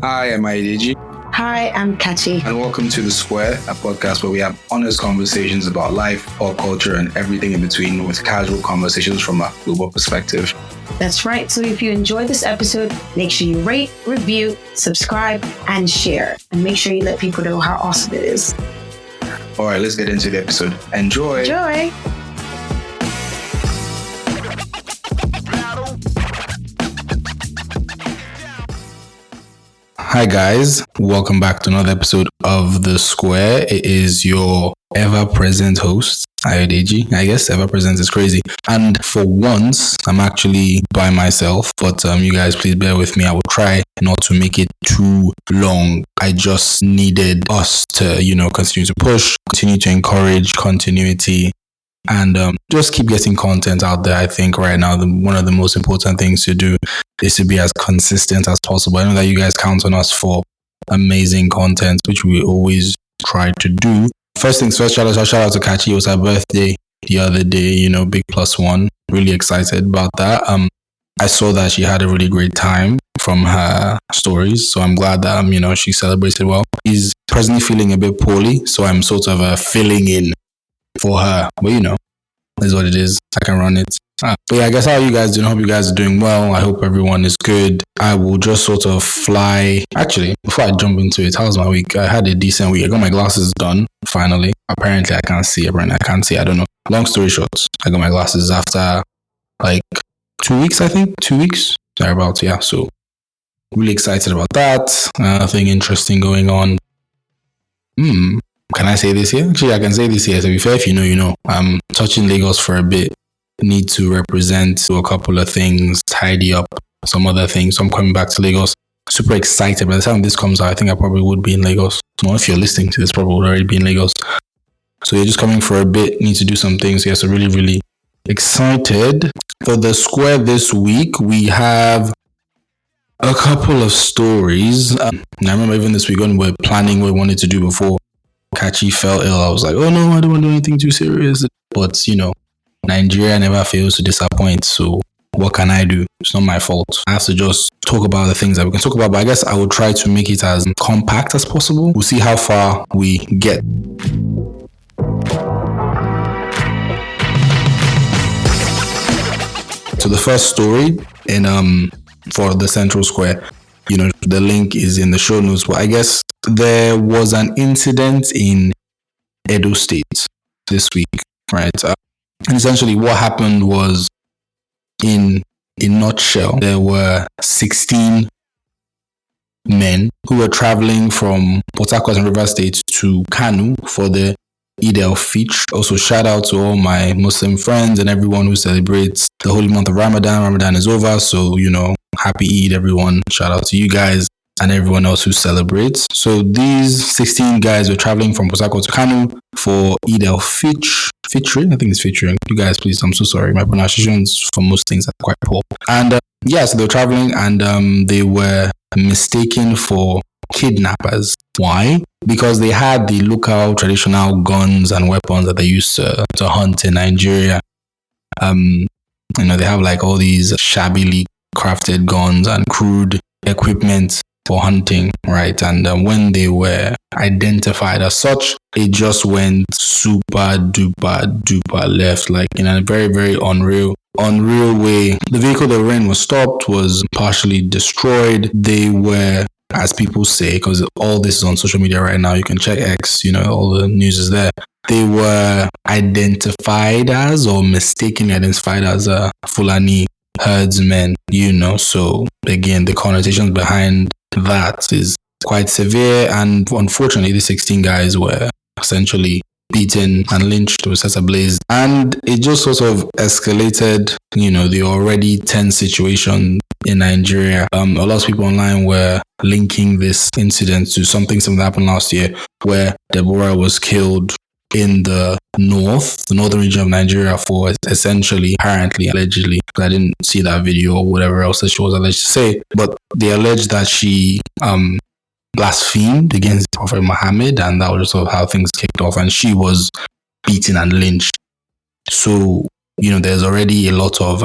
Hi, I'm Ayodeji. Hi, I'm Kachi. And welcome to The Square, a podcast where we have honest conversations about life, pop culture, and everything in between with casual conversations from a global perspective. That's right. So if you enjoyed this episode, make sure you rate, review, subscribe, and share. And make sure you let people know how awesome it is. All right, let's get into the episode. Enjoy. Enjoy. Hi guys, welcome back to another episode of The Square. It is your ever-present host, Ayodeji. I guess ever-present is crazy. And for once, I'm actually by myself, but you guys please bear with me. I will try not to make it too long. I just needed us to, continue to push, continue to encourage continuity, and just keep getting content out there. I think right now, one of the most important things to do is to be as consistent as possible. I know that you guys count on us for amazing content, which we always try to do. First things first, shout out to Kachi. It was her birthday the other day, big +1. Really excited about that. I saw that she had a really great time from her stories. So I'm glad that, she celebrated well. She's presently feeling a bit poorly. So I'm sort of filling in for her. But, is what it is. I can run it. But yeah, I guess how are you guys doing? I hope you guys are doing well. I hope everyone is good. I will just sort of fly. Actually, before I jump into it, how was my week? I had a decent week. I got my glasses done, finally. Apparently, I can't see. I don't know. Long story short, I got my glasses after like 2 weeks, I think. 2 weeks? Thereabouts, yeah. So, really excited about that. Nothing interesting going on. Can I say this here? Actually, I can say this here. To be fair, if you know, you know. I'm touching Lagos for a bit. Need to represent a couple of things, tidy up some other things. So I'm coming back to Lagos. Super excited. By the time this comes out, I think I probably would be in Lagos. Well, if you're listening to this, probably would already be in Lagos. So you're just coming for a bit. Need to do some things. Yeah, so really, really excited. For The Square this week, we have a couple of stories. And I remember even this week when we were planning what we wanted to do before Kachi fell ill, I was like, oh no, I don't want to do anything too serious. But, Nigeria never fails to disappoint. So what can I do? It's not my fault. I have to just talk about the things that we can talk about. But I guess I will try to make it as compact as possible. We'll see how far we get. So the first story for the Central Square, the link is in the show notes. But I guess there was an incident in Edo State this week, right? And essentially what happened was, in a nutshell, there were 16 men who were traveling from Port Harcourt and River State to Kano for the Eid al-Fitr. Also, shout out to all my Muslim friends and everyone who celebrates the holy month of Ramadan. Ramadan is over, so, happy Eid, everyone. Shout out to you guys and everyone else who celebrates. So these 16 guys were traveling from Port Harcourt to Kano for Eid al-Fitr. I think it's featuring. You guys, please, I'm so sorry. My pronunciations for most things are quite poor. And so they were traveling and they were mistaken for kidnappers. Why? Because they had the local traditional guns and weapons that they used to hunt in Nigeria. They have like all these shabbily crafted guns and crude equipment for hunting, right? And when they were identified as such, it just went super duper left, like in a very, very unreal way. The vehicle they were in was stopped, was partially destroyed. They were, as people say, because all this is on social media right now, you can check X, all the news is there. They were identified as, or mistakenly identified as, Fulani herdsmen, So again, the connotations behind that is quite severe, and unfortunately the 16 guys were essentially beaten and lynched, to set ablaze, and it just sort of escalated the already tense situation in Nigeria. A lot of people online were linking this incident to something that happened last year, where Deborah was killed in the northern region of Nigeria for essentially, apparently, allegedly, because I didn't see that video or whatever else that she was alleged to say, but they alleged that she blasphemed against Prophet Muhammad, and that was just sort of how things kicked off, and she was beaten and lynched. So, there's already a lot of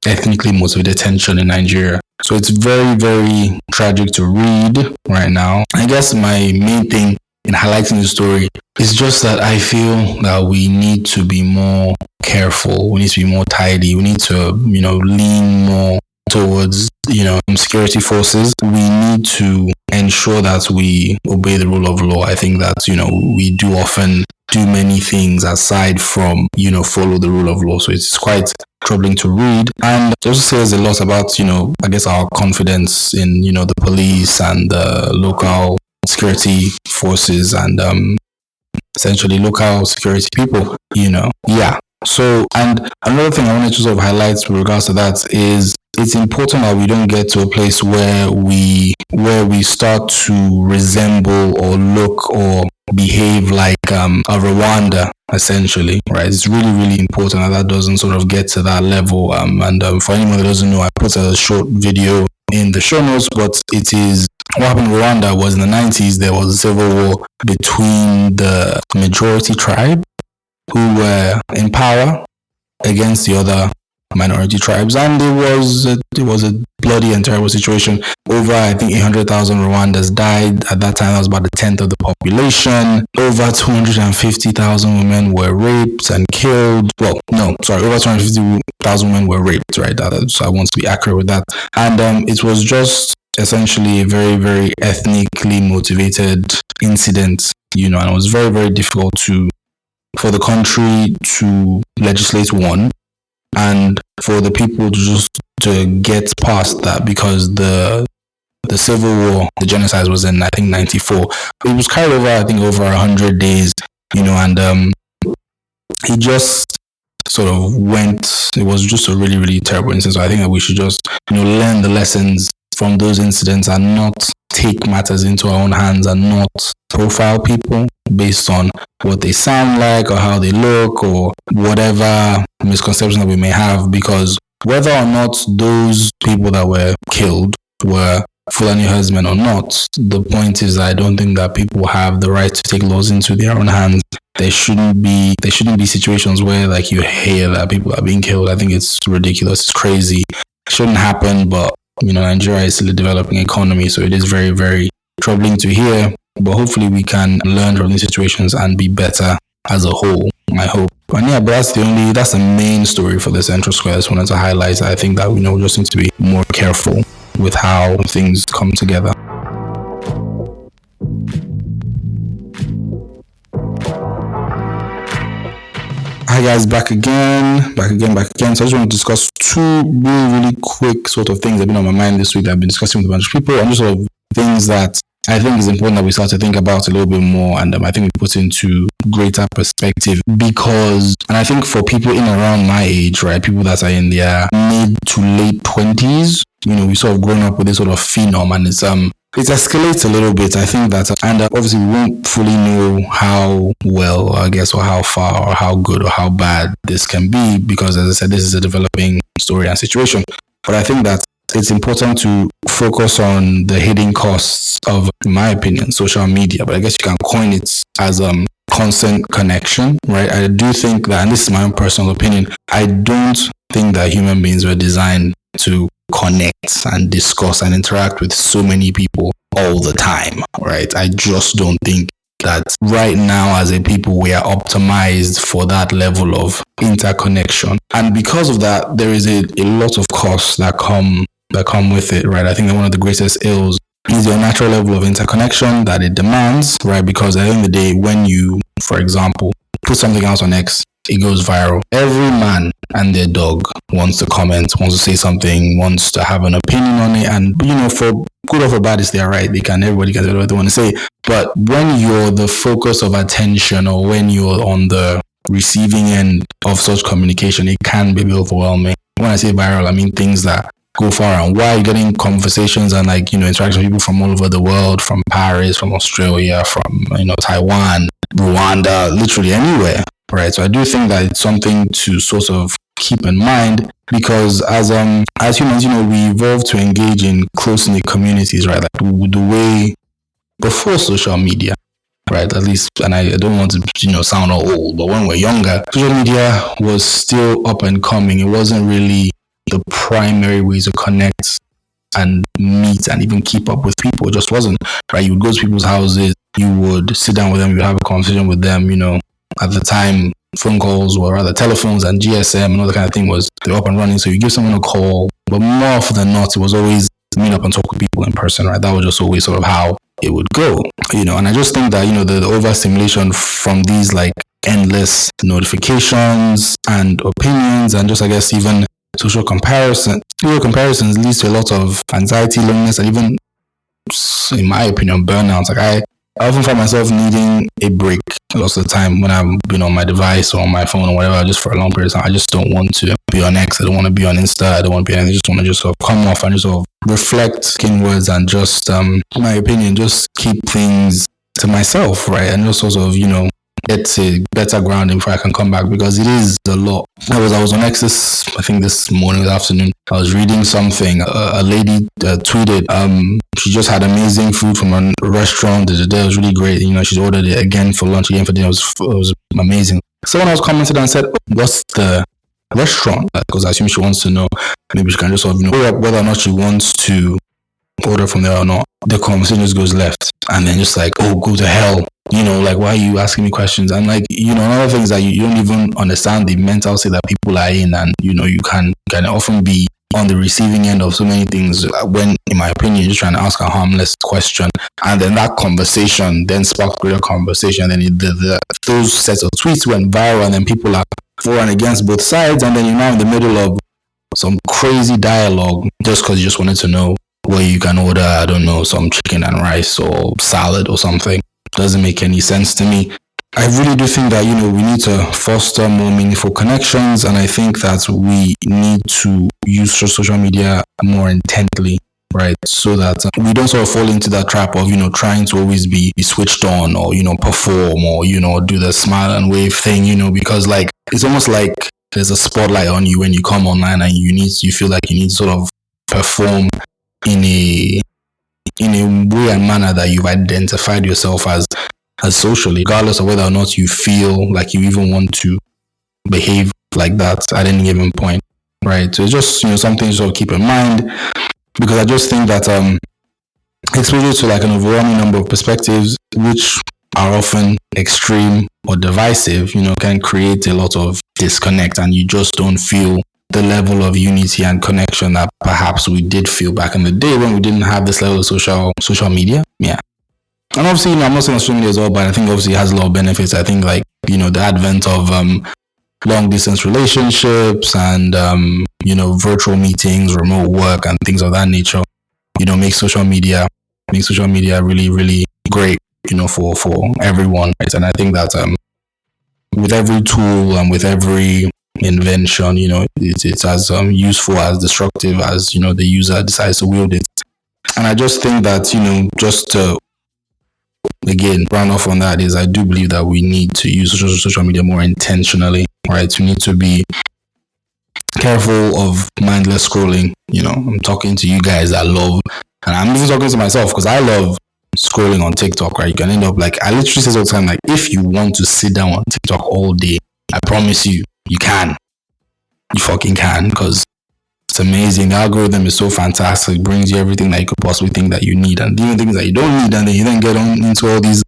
ethnically motivated tension in Nigeria. So it's very, very tragic to read right now. I guess my main thing in highlighting the story is just that I feel that we need to be more careful. We need to be more tidy. We need to, lean more towards, security forces. We need to ensure that we obey the rule of law. I think that, we do often do many things aside from, follow the rule of law. So it's quite troubling to read. And it also says a lot about, I guess our confidence in, the police and the local security forces and essentially local security people, Yeah. So, and another thing I wanted to sort of highlight with regards to that is it's important that we don't get to a place where we start to resemble or look or behave like a Rwanda, essentially, right? It's really, really important that doesn't sort of get to that level. And for anyone that doesn't know, I put a short video in the show notes, but it is what happened in Rwanda was in the 90s, there was a civil war between the majority tribe who were in power against the other minority tribes, and it was a bloody and terrible situation. Over, I think, 800,000 Rwandans died. At that time, that was about a tenth of the population. Over 250,000 women were raped and killed. Well, no, sorry, over 250,000 women were raped, right? So I want to be accurate with that. And it was just essentially a very, very ethnically motivated incident, and it was very, very difficult for the country to legislate one, and for the people to get past that, because the civil war, the genocide was in, I think, 94. It was carried over, I think, over 100 days, and it just sort of went. It was just a really, really terrible incident. So I think that we should just, learn the lessons from those incidents and not take matters into our own hands and not profile people based on what they sound like or how they look or whatever misconception that we may have, because whether or not those people that were killed were Fulani herdsmen or not, the point is that I don't think that people have the right to take laws into their own hands. There shouldn't be situations where, like, you hear that people are being killed. I think it's ridiculous. It's crazy. It shouldn't happen, but Nigeria is still a developing economy, so it is very, very troubling to hear. But hopefully we can learn from these situations and be better as a whole, I hope. And yeah, but that's the main story for the Central Square. I just wanted to highlight. I think that we just need to be more careful with how things come together. Hi guys, back again. So I just want to discuss two really, really quick sort of things that have been on my mind this week that I've been discussing with a bunch of people, and just sort of things that I think is important that we start to think about a little bit more, and I think we put into greater perspective, because, and I think for people in around my age, right, people that are in their mid to late 20s, we sort of grown up with this sort of phenom, and it escalates a little bit. I think that, and obviously we won't fully know how well, I guess, or how far, or how good, or how bad this can be, because, as I said, this is a developing story and situation. But I think that it's important to focus on the hidden costs of, in my opinion, social media. But I guess you can coin it as constant connection, right? I do think that, and this is my own personal opinion, I don't think that human beings were designed to connect and discuss and interact with so many people all the time, right? I just don't think that right now as a people we are optimized for that level of interconnection. And because of that, there is a lot of costs that come with it, right? I think that one of the greatest ills is your natural level of interconnection that it demands, right? Because at the end of the day, when you, for example, put something else on X, it goes viral. Every man and their dog wants to comment, wants to say something, wants to have an opinion on it. And, for good or for bad, it's their right. Everybody can say what they want to say. But when you're the focus of attention, or when you're on the receiving end of such communication, it can be overwhelming. When I say viral, I mean things that go far. And why are you getting conversations and interactions with people from all over the world, from Paris, from Australia, from Taiwan, Rwanda, literally anywhere, right? So I do think that it's something to sort of keep in mind, because as humans, we evolve to engage in close-knit communities, right? Like the way before social media, right? At least, and I don't want to sound all old, but when we're younger, social media was still up and coming. It wasn't really the primary way to connect and meet and even keep up with people. It just wasn't, right? You would go to people's houses, you would sit down with them, you would have a conversation with them, at the time, phone calls or rather telephones and GSM and all that kind of thing was they're up and running. So you give someone a call, but more often than not, it was always meet up and talk with people in person, right? That was just always sort of how it would go, and I just think that, the overstimulation from these like endless notifications and opinions and just, I guess, even social comparisons leads to a lot of anxiety, loneliness, and even, in my opinion, burnout. Like I often find myself needing a break lots of the time when I'm on my device or on my phone or whatever, just for a long period of time. I just don't want to be on X. I don't want to be on Insta. I don't want to be anything. I just want to just sort of come off and just sort of reflect inwards and just, in my opinion, just keep things to myself, right? And just sort of, get a better grounding before I can come back, because it is a lot. I was on X this morning, this afternoon. I was reading something. A lady tweeted, she just had amazing food from a restaurant. The day was really great. She's ordered it again for lunch, again for dinner. It was amazing. Someone else commented and said, what's the restaurant? Because I assume she wants to know. Maybe she can just sort of, whether or not she wants to order from there or not. The conversation just goes left. And then just like, oh, go to hell. Like, why are you asking me questions? And like, another thing is that you don't even understand the mental state that people are in. And, you can often be on the receiving end of so many things when, in my opinion, you're just trying to ask a harmless question. And then that conversation then sparked greater conversation. And then those sets of tweets went viral, and then people are for and against both sides. And then you're now in the middle of some crazy dialogue just because you just wanted to know where you can order, I don't know, some chicken and rice or salad or something. Doesn't make any sense to me. I really do think that, we need to foster more meaningful connections, and I think that we need to use social media more intently, right? So that we don't sort of fall into that trap of, trying to always be switched on or, perform or, do the smile and wave thing, because like, it's almost like there's a spotlight on you when you come online and you feel like you need to sort of perform in a way and manner that you've identified yourself as socially, regardless of whether or not you feel like you even want to behave like that at any given point, right? So it's just, something to sort of keep in mind, because I just think that exposure to like an overwhelming number of perspectives, which are often extreme or divisive, can create a lot of disconnect, and you just don't feel the level of unity and connection that perhaps we did feel back in the day when we didn't have this level of social media. Yeah. And obviously, I'm not saying social media is all bad. I think obviously it has a lot of benefits. I think like, the advent of long distance relationships and, virtual meetings, remote work and things of that nature, make social media really, really great, for everyone. Right? And I think that with every tool and with every invention, it's as useful as destructive as, the user decides to wield it. And I just think that, just to again round off on that, is I do believe that we need to use social media more intentionally, right? We need to be careful of mindless scrolling. I'm talking to you guys that love, and I'm even talking to myself because I love scrolling on TikTok, right? You can end up like, I literally say all the time, like, if you want to sit down on TikTok all day, I promise you can. You fucking can, because it's amazing. The algorithm is so fantastic. It brings you everything that you could possibly think that you need, and even things that you don't need, and then you then get on into all these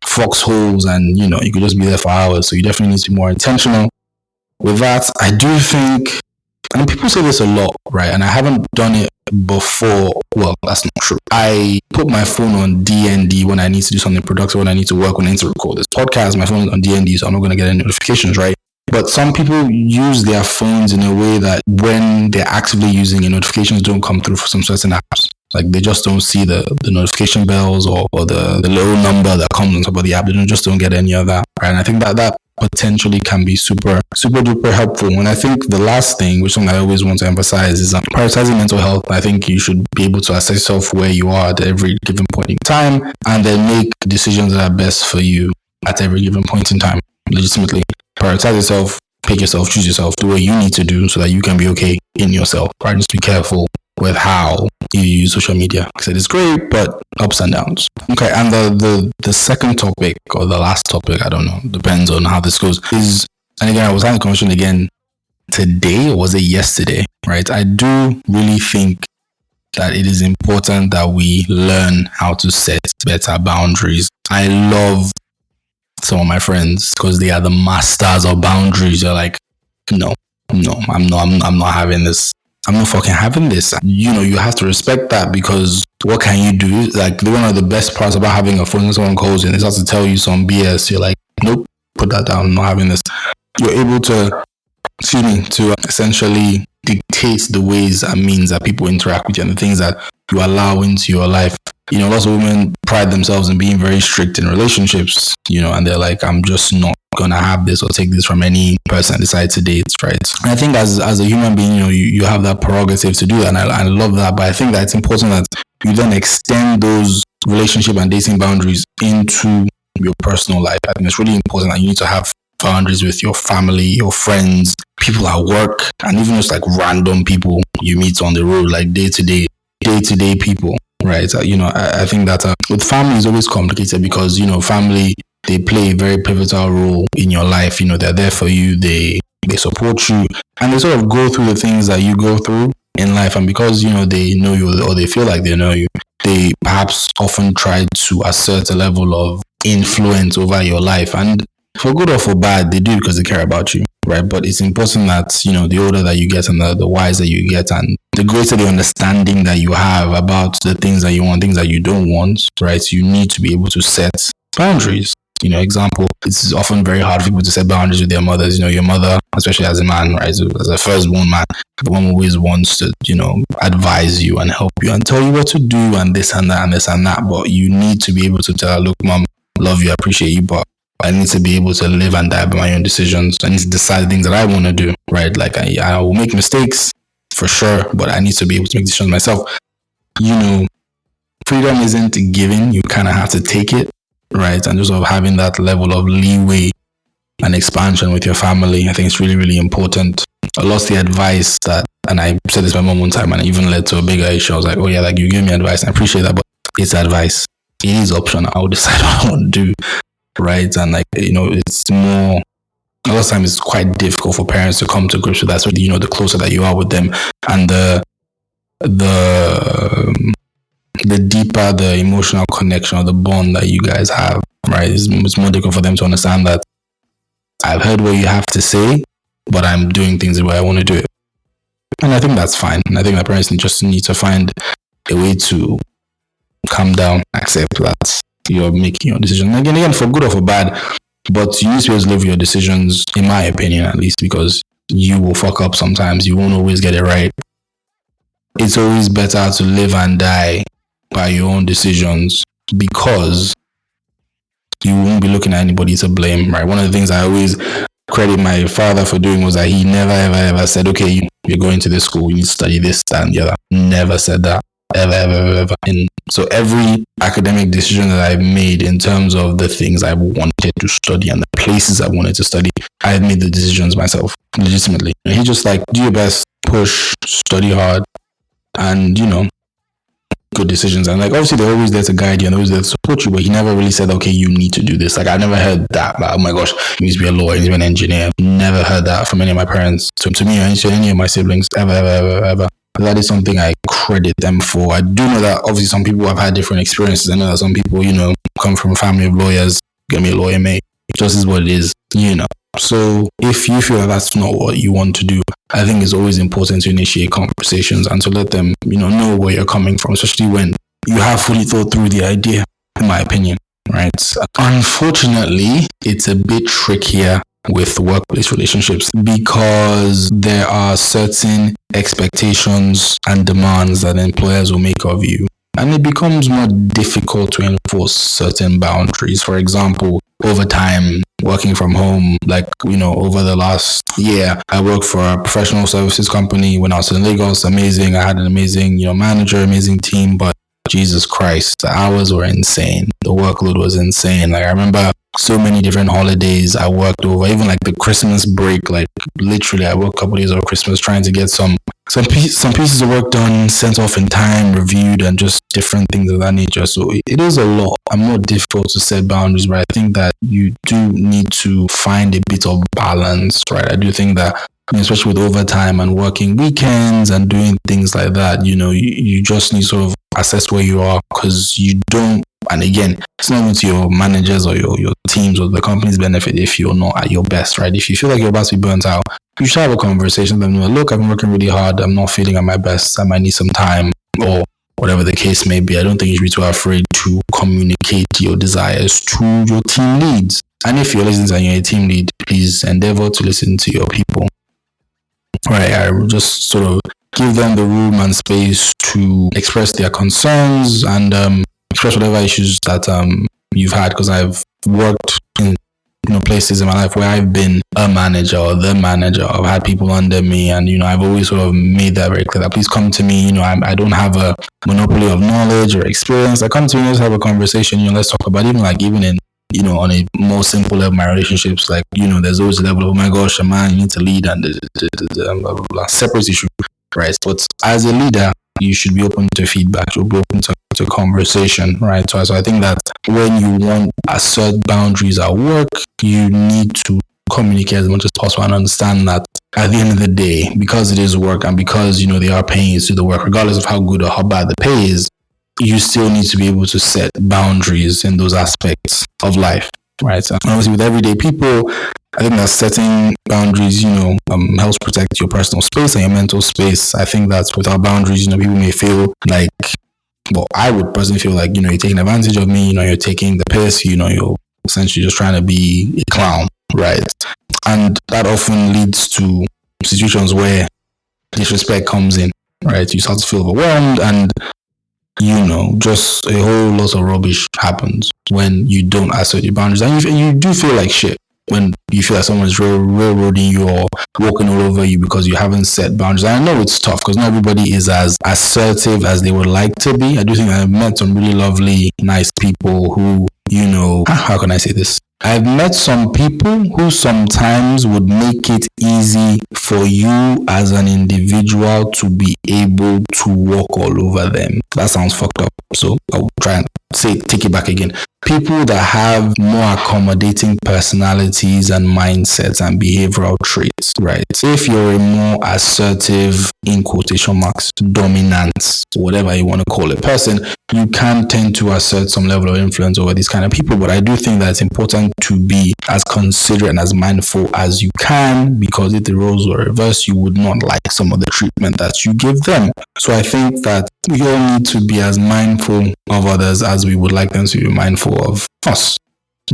foxholes, and you could just be there for hours. So you definitely need to be more intentional with that. I do think, and people say this a lot, right? And I haven't done it before. Well, that's not true. I put my phone on DND when I need to do something productive, when I need to work, when I need to record this podcast. My phone is on DND, so I'm not going to get any notifications, right? But some people use their phones in a way that when they're actively using it, notifications don't come through for some certain apps. Like they just don't see the notification bells or the little number that comes on top of the app. They just don't get any of that, right? And I think that potentially can be super, super duper helpful. And I think the last thing, which I always want to emphasize, is prioritizing mental health. I think you should be able to assess yourself where you are at every given point in time, and then make decisions that are best for you at every given point in time. Legitimately prioritize yourself, pick yourself, choose yourself, do what you need to do so that you can be okay in yourself. Right? Just be careful with how you use social media. I said it's great, but ups and downs. Okay, and the second topic, or the last topic, I don't know, depends on how this goes, is, and again, I was having a conversation again today, or was it yesterday, right? I do really think that it is important that we learn how to set better boundaries. I love some of my friends because they are the masters of boundaries. They're like, no, I'm not having this. I'm not fucking having this. You know, you have to respect that, because what can you do? Like, one of the best parts about having a phone when someone calls in is has to tell you some BS. You're like, nope, put that down, I'm not having this. You're able to, to essentially dictate the ways and means that people interact with you and the things that you allow into your life. You know, lots of women pride themselves in being very strict in relationships, you know, and they're like, I'm just not gonna have this or take this from any person I decide to date, right? And I think as a human being, you know, you have that prerogative to do that, and I love that. But I think that it's important that you then extend those relationship and dating boundaries into your personal life. I think it's really important that you need to have boundaries with your family, your friends, people at work, and even just like random people you meet on the road, like day-to-day people, right? You know, I think that with family is always complicated, because, you know, family, they play a very pivotal role in your life. You know, they're there for you, they support you, and they sort of go through the things that you go through in life. And because, you know, they know you, or they feel like they know you, they perhaps often try to assert a level of influence over your life. And for good or for bad, they do it because they care about you, right? But it's important that, you know, the older that you get and the wiser you get, and the greater the understanding that you have about the things that you want, things that you don't want, right? You need to be able to set boundaries. You know, example, it's often very hard for people to set boundaries with their mothers. You know, your mother, especially as a man, right? So as a firstborn man, the one always wants to, you know, advise you and help you and tell you what to do and this and that and this and that. But you need to be able to tell her, look, mom, love you, appreciate you, but I need to be able to live and die by my own decisions. I need to decide things that I want to do, right? Like, I will make mistakes for sure, but I need to be able to make decisions myself. You know, freedom isn't given. You kind of have to take it, right? And just sort of having that level of leeway and expansion with your family, I think it's really, really important. I lost the advice that, and I said this to my mom one time, and it even led to a bigger issue. I was like, oh yeah, like, you give me advice, and I appreciate that, but it's advice. It is optional. I'll decide what I want to do, right? And like, you know, it's more, a lot of times it's quite difficult for parents to come to grips with that. So, you know, the closer that you are with them, and the deeper the emotional connection or the bond that you guys have, right? It's more difficult for them to understand that I've heard what you have to say, but I'm doing things the way I want to do it. And I think that's fine. And I think that parents just need to find a way to calm down, accept that you're making your decision. Again, for good or for bad, but you need to be able to live your decisions, in my opinion at least, because you will fuck up sometimes. You won't always get it right. It's always better to live and die by your own decisions, because you won't be looking at anybody to blame, right? One of the things I always credit my father for doing was that he never, ever said, okay, you're going to this school, you need to study this, that, and the other. Never said that. Ever. And so every academic decision that I've made in terms of the things I wanted to study and the places I wanted to study, I had made the decisions myself, legitimately. And he just like, do your best, push, study hard, and, you know, good decisions. And like, obviously they're always there to guide you and always there to support you, but he never really said, okay, you need to do this. Like, I never heard that, like, oh my gosh, you need to be a lawyer, you need to be an engineer. Never heard that from any of my parents, to me, or to any of my siblings, ever. That is something I credit them for. I do know that obviously some people have had different experiences. I know that some people, you know, come from a family of lawyers, get me a lawyer, mate. It just is what it is, you know. So if you feel that that's not what you want to do, I think it's always important to initiate conversations and to let them, you know where you're coming from, especially when you have fully thought through the idea, in my opinion, right? Unfortunately, it's a bit trickier with workplace relationships because there are certain expectations and demands that employers will make of you, and it becomes more difficult to enforce certain boundaries. For example, over time, working from home, like, you know, over the last year, I worked for a professional services company when I was in Lagos. Amazing. I had an amazing, you know, manager, amazing team, but Jesus Christ, the hours were insane. The workload was insane. Like, I remember so many different holidays I worked over, even like the Christmas break, like literally I worked a couple days over Christmas trying to get some pieces of work done, sent off in time, reviewed, and just different things of that nature. So it is a lot. are more difficult to set boundaries, but I think that you do need to find a bit of balance, right? I do think that, especially with overtime and working weekends and doing things like that, you just need to sort of assess where you are, because you don't, and again, it's not even to your managers or your teams or the company's benefit if you're not at your best, right? If you feel like you're about to be burnt out, you should have a conversation with them. Look, I've been working really hard. I'm not feeling at my best. I might need some time, or whatever the case may be. I don't think you should be too afraid to communicate your desires to your team leads. And if you're listening and you're a team lead, please endeavor to listen to your people. Right, I will just sort of give them the room and space to express their concerns and express whatever issues that you've had, because I've worked in places in my life where I've been a manager or the manager. I've had people under me, and I've always sort of made that very clear that please come to me. I don't have a monopoly of knowledge or experience. I come to you, let's have a conversation. Let's talk about even in on a more simple level, my relationships, like, there's always a level of, oh my gosh, man, you need to lead, and blah, blah, blah, blah. Separate issue, right? But as a leader, you should be open to feedback. You'll be open to conversation, right? So I think that when you want to assert boundaries at work, you need to communicate as much as possible and understand that at the end of the day, because it is work and because, they are paying you to do the work, regardless of how good or how bad the pay is, you still need to be able to set boundaries in those aspects of life, right? And obviously with everyday people, I think that setting boundaries, helps protect your personal space and your mental space. I think that without boundaries, people may feel like, well, I would personally feel like, you're taking advantage of me, you're taking the piss, you're essentially just trying to be a clown, right? And that often leads to situations where disrespect comes in, right? You start to feel overwhelmed, and just a whole lot of rubbish happens when you don't assert your boundaries. And you do feel like shit when you feel like someone's railroading you or walking all over you because you haven't set boundaries. And I know it's tough because not everybody is as assertive as they would like to be. I do think I've met some really lovely, nice people who, how can I say this? I've met some people who sometimes would make it easy for you as an individual to be able to walk all over them. That sounds fucked up. So I'll try and take it back again. People that have more accommodating personalities and mindsets and behavioral traits, right? If you're a more assertive, in quotation marks, dominant, whatever you want to call it, person, you can tend to assert some level of influence over these kind of people. But I do think that it's important to be as considerate and as mindful as you can, because if the roles were reversed, you would not like some of the treatment that you give them. So I think that we all need to be as mindful of others as we would like them to be mindful of us,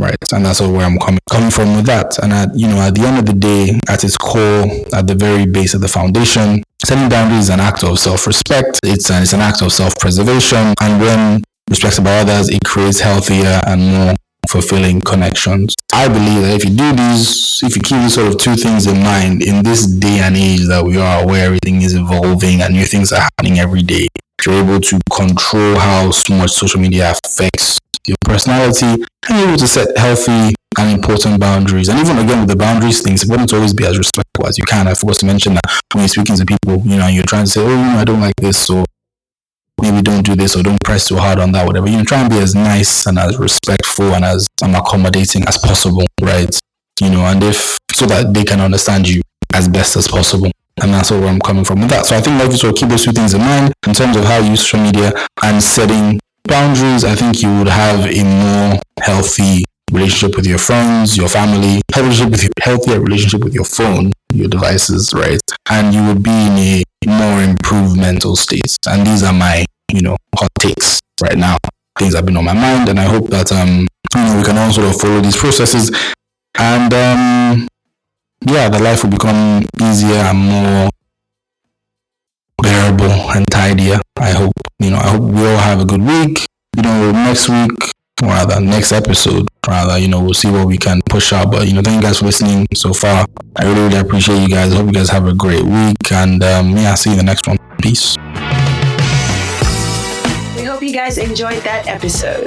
right? And that's where I'm coming from with that. And at the end of the day, at its core, at the very base of the foundation, setting boundaries is an act of self-respect. It's an act of self-preservation. And when respected by others, it creates healthier and more fulfilling connections. I believe that if you keep these sort of two things in mind in this day and age that we are, where everything is evolving and new things are happening every day, you're able to control how much social media affects your personality, and you're able to set healthy and important boundaries. And even again with the boundaries things, it's important to always be as respectful as you can. I forgot to mention that when you're speaking to people, you're trying to say, I don't like this, or maybe don't do this, or don't press too hard on that, whatever. Try and be as nice and as respectful and as accommodating as possible, right? And so that they can understand you as best as possible. And that's where I'm coming from with that. So I think if you keep those two things in mind in terms of how you use social media and setting boundaries, I think you would have a more healthy relationship with your friends, your family, healthier relationship with your phone, your devices, right? And you would be in a more improved mental state. And these are my, hot takes right now. Things have been on my mind, and I hope that we can all sort of follow these processes, and the life will become easier and more bearable and tidier. I hope we all have a good week. Next episode, we'll see what we can push out. But thank you guys for listening so far. I really, really appreciate you guys. Hope you guys have a great week, and see you in the next one. Peace. We hope you guys enjoyed that episode.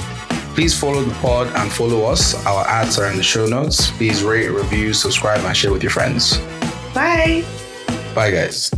Please follow the pod and follow us. Our ads are in the show notes. Please rate, review, subscribe, and share with your friends. Bye. Bye, guys.